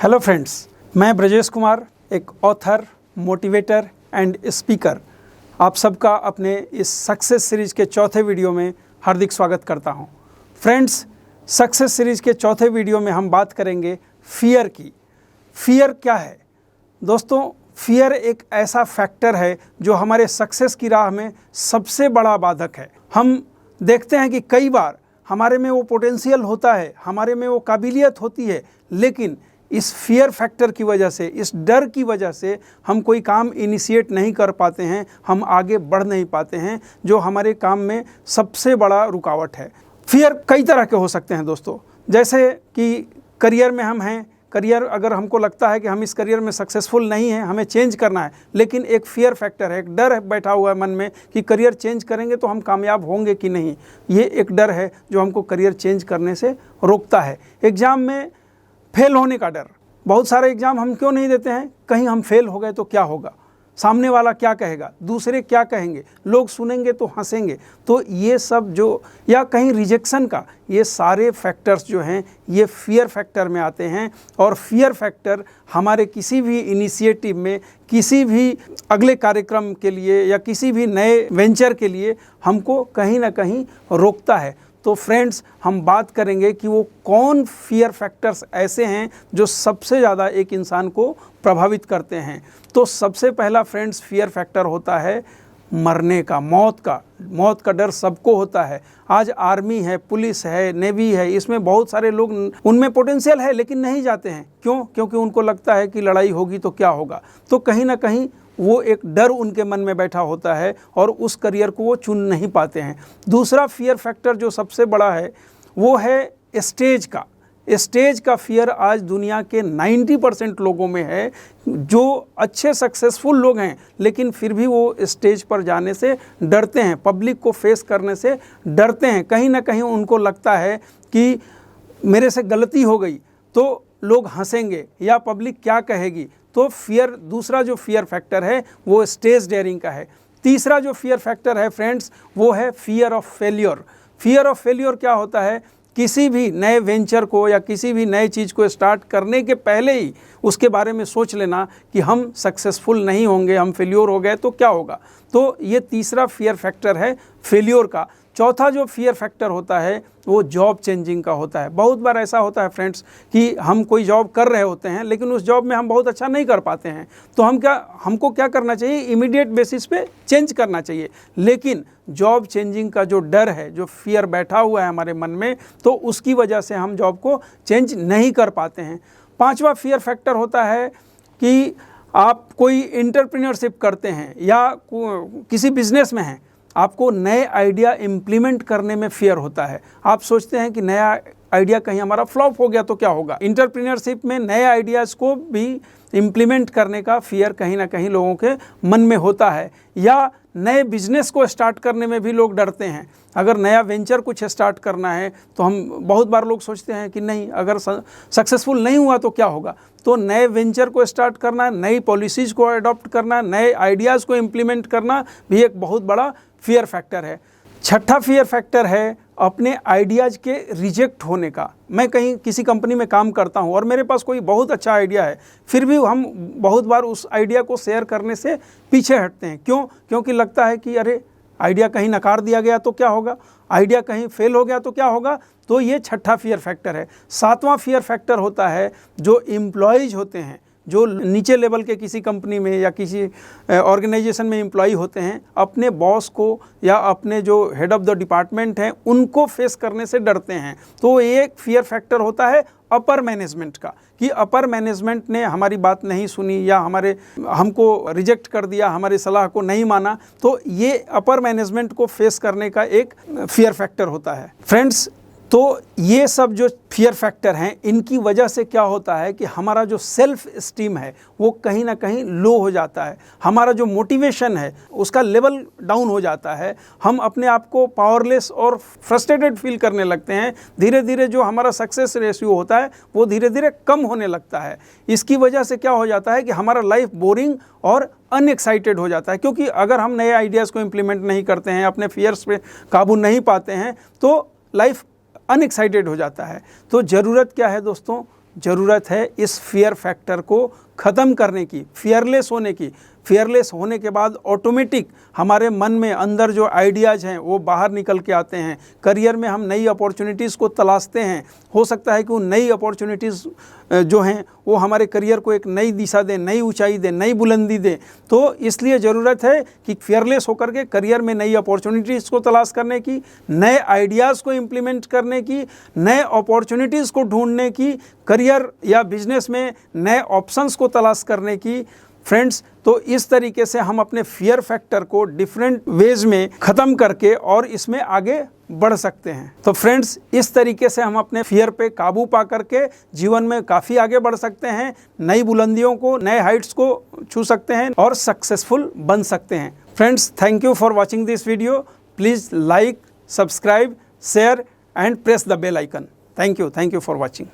Hello friends, मैं ब्रजेश कुमार, एक author, motivator and speaker, आप सबका अपने इस सक्सेस सीरीज़ के चौथे वीडियो में हार्दिक स्वागत करता हूं। फ्रेंड्स, सक्सेस सीरीज़ के चौथे वीडियो में हम बात करेंगे फियर की। फियर क्या है? दोस्तों, फियर एक ऐसा फैक्टर है जो हमारे सक्सेस की राह में सबसे बड़ा बाधक है। हम देखते हैं कि कई बार हमारे में वो पोटेंशियल होता है, हमारे में वो काबिलियत होती है, लेकिन इस फियर फैक्टर की वजह से, इस डर की वजह से हम कोई काम इनिशिएट नहीं कर पाते हैं, हम आगे बढ़ नहीं पाते हैं, जो हमारे काम में सबसे बड़ा रुकावट है। फियर कई तरह के हो सकते हैं दोस्तों, जैसे कि करियर में हम हैं, करियर अगर हमको लगता है कि हम इस करियर में सक्सेसफुल नहीं हैं, हमें चेंज करना है, लेकिन एक फियर फैक्टर है, एक डर है बैठा हुआ है मन में कि करियर चेंज करेंगे तो हम कामयाब होंगे कि नहीं। ये एक डर है जो हमको करियर चेंज करने से रोकता है। एग्ज़ाम में फेल होने का डर, बहुत सारे एग्ज़ाम हम क्यों नहीं देते हैं? कहीं हम फेल हो गए तो क्या होगा, सामने वाला क्या कहेगा, दूसरे क्या कहेंगे, लोग सुनेंगे तो हंसेंगे। तो ये सब जो, या कहीं रिजेक्शन का, ये सारे फैक्टर्स जो हैं ये फियर फैक्टर में आते हैं। और फियर फैक्टर हमारे किसी भी इनिशिएटिव में, किसी भी अगले कार्यक्रम के लिए या किसी भी नए वेंचर के लिए हमको कहीं ना कहीं रोकता है। तो फ्रेंड्स, हम बात करेंगे कि वो कौन फियर फैक्टर्स ऐसे हैं जो सबसे ज़्यादा एक इंसान को प्रभावित करते हैं। तो सबसे पहला फ्रेंड्स फियर फैक्टर होता है मरने का, मौत का। मौत का डर सबको होता है। आज आर्मी है, पुलिस है, नेवी है, इसमें बहुत सारे लोग, उनमें पोटेंशियल है लेकिन नहीं जाते हैं। क्यों? क्योंकि उनको लगता है कि लड़ाई होगी तो क्या होगा। तो कहीं ना कहीं वो एक डर उनके मन में बैठा होता है और उस करियर को वो चुन नहीं पाते हैं। दूसरा फियर फैक्टर जो सबसे बड़ा है वो है स्टेज का। स्टेज का फियर आज दुनिया के 90% लोगों में है, जो अच्छे सक्सेसफुल लोग हैं लेकिन फिर भी वो स्टेज पर जाने से डरते हैं, पब्लिक को फेस करने से डरते हैं। कहीं ना कहीं उनको लगता है कि मेरे से गलती हो गई तो लोग हंसेंगे या पब्लिक क्या कहेगी। तो फियर, दूसरा जो फियर फैक्टर है वो स्टेज डेयरिंग का है। तीसरा जो फियर फैक्टर है फ्रेंड्स वो है fear of failure. Fear of failure क्या होता है? किसी भी नए वेंचर को या किसी भी नए चीज़ को स्टार्ट करने के पहले ही उसके बारे में सोच लेना कि हम सक्सेसफुल नहीं होंगे, हम फेल्योर हो गए तो क्या होगा। तो ये तीसरा फियर फैक्टर है फेल्योर का। चौथा जो फियर फैक्टर होता है वो जॉब चेंजिंग का होता है। बहुत बार ऐसा होता है फ्रेंड्स कि हम कोई जॉब कर रहे होते हैं लेकिन उस जॉब में हम बहुत अच्छा नहीं कर पाते हैं, तो हमको क्या करना चाहिए? इमीडिएट बेसिस पे चेंज करना चाहिए। लेकिन जॉब चेंजिंग का जो डर है, जो फियर बैठा हुआ है हमारे मन में, तो उसकी वजह से हम जॉब को चेंज नहीं कर पाते हैं। पांचवा फियर फैक्टर होता है कि आप कोई एंटरप्रेन्योरशिप करते हैं या किसी बिजनेस में हैं, आपको नए आइडिया इम्प्लीमेंट करने में फियर होता है। आप सोचते हैं कि नया आइडिया कहीं हमारा फ्लॉप हो गया तो क्या होगा। एंटरप्रेन्योरशिप में नए आइडियाज़ को भी इम्प्लीमेंट करने का फियर कहीं ना कहीं लोगों के मन में होता है। या नए बिजनेस को स्टार्ट करने में भी लोग डरते हैं। अगर नया वेंचर कुछ स्टार्ट करना है तो हम, बहुत बार लोग सोचते हैं कि नहीं, अगर सक्सेसफुल नहीं हुआ तो क्या होगा। तो नए वेंचर को स्टार्ट करना, नई पॉलिसीज़ को अडॉप्ट करना, नए आइडियाज़ को इम्प्लीमेंट करना भी एक बहुत बड़ा फियर फैक्टर है। छठा फियर फैक्टर है अपने आइडियाज़ के रिजेक्ट होने का। मैं कहीं किसी कंपनी में काम करता हूं और मेरे पास कोई बहुत अच्छा आइडिया है, फिर भी हम बहुत बार उस आइडिया को शेयर करने से पीछे हटते हैं। क्यों? क्योंकि लगता है कि अरे आइडिया कहीं नकार दिया गया तो क्या होगा, आइडिया कहीं फेल हो गया तो क्या होगा। तो ये छठा फियर फैक्टर है। सातवां फियर फैक्टर होता है जो एम्प्लॉयज़ होते हैं, जो नीचे लेवल के किसी कंपनी में या किसी ऑर्गेनाइजेशन में एम्प्लॉय होते हैं, अपने बॉस को या अपने जो हेड ऑफ़ द डिपार्टमेंट हैं उनको फेस करने से डरते हैं। तो एक फियर फैक्टर होता है अपर मैनेजमेंट का, कि अपर मैनेजमेंट ने हमारी बात नहीं सुनी या हमको रिजेक्ट कर दिया, हमारी सलाह को नहीं माना। तो ये अपर मैनेजमेंट को फेस करने का एक फियर फैक्टर होता है। फ्रेंड्स, तो ये सब जो फियर फैक्टर हैं, इनकी वजह से क्या होता है कि हमारा जो सेल्फ एस्टीम है वो कहीं ना कहीं लो हो जाता है। हमारा जो मोटिवेशन है उसका लेवल डाउन हो जाता है। हम अपने आप को पावरलेस और फ्रस्ट्रेटेड फील करने लगते हैं। धीरे धीरे जो हमारा सक्सेस रेशियो होता है वो धीरे धीरे कम होने लगता है। इसकी वजह से क्या हो जाता है कि हमारा लाइफ बोरिंग और अनएक्साइटेड हो जाता है। क्योंकि अगर हम नए आइडियाज़ को इम्प्लीमेंट नहीं करते हैं, अपने फियर्स पे काबू नहीं पाते हैं, तो लाइफ अनएक्साइटेड हो जाता है। तो ज़रूरत क्या है दोस्तों ज़रूरत है इस फियर फैक्टर को ख़त्म करने की, फियरलेस होने की। फियरलेस होने के बाद ऑटोमेटिक हमारे मन में अंदर जो आइडियाज़ हैं वो बाहर निकल के आते हैं। करियर में हम नई अपॉर्चुनिटीज़ को तलाशते हैं। हो सकता है कि वो नई अपॉर्चुनिटीज़ जो हैं वो हमारे करियर को एक नई दिशा दें, नई ऊंचाई दें, नई बुलंदी दें। तो इसलिए ज़रूरत है कि फियरलेस होकर के करियर में नई अपॉर्चुनिटीज़ को तलाश करने की, नए आइडियाज़ को इम्प्लीमेंट करने की, नए अपॉर्चुनिटीज़ को ढूंढने की, करियर या बिजनेस में नए ऑप्शंस को तलाश करने की। फ्रेंड्स, तो इस तरीके से हम अपने फियर फैक्टर को डिफरेंट वेज में ख़त्म करके और इसमें आगे बढ़ सकते हैं। तो फ्रेंड्स, इस तरीके से हम अपने फियर पे काबू पा करके जीवन में काफ़ी आगे बढ़ सकते हैं, नई बुलंदियों को, नए हाइट्स को छू सकते हैं और सक्सेसफुल बन सकते हैं। Friends, thank you for watching this video. Please like, subscribe, share and press the bell icon. Thank you for watching.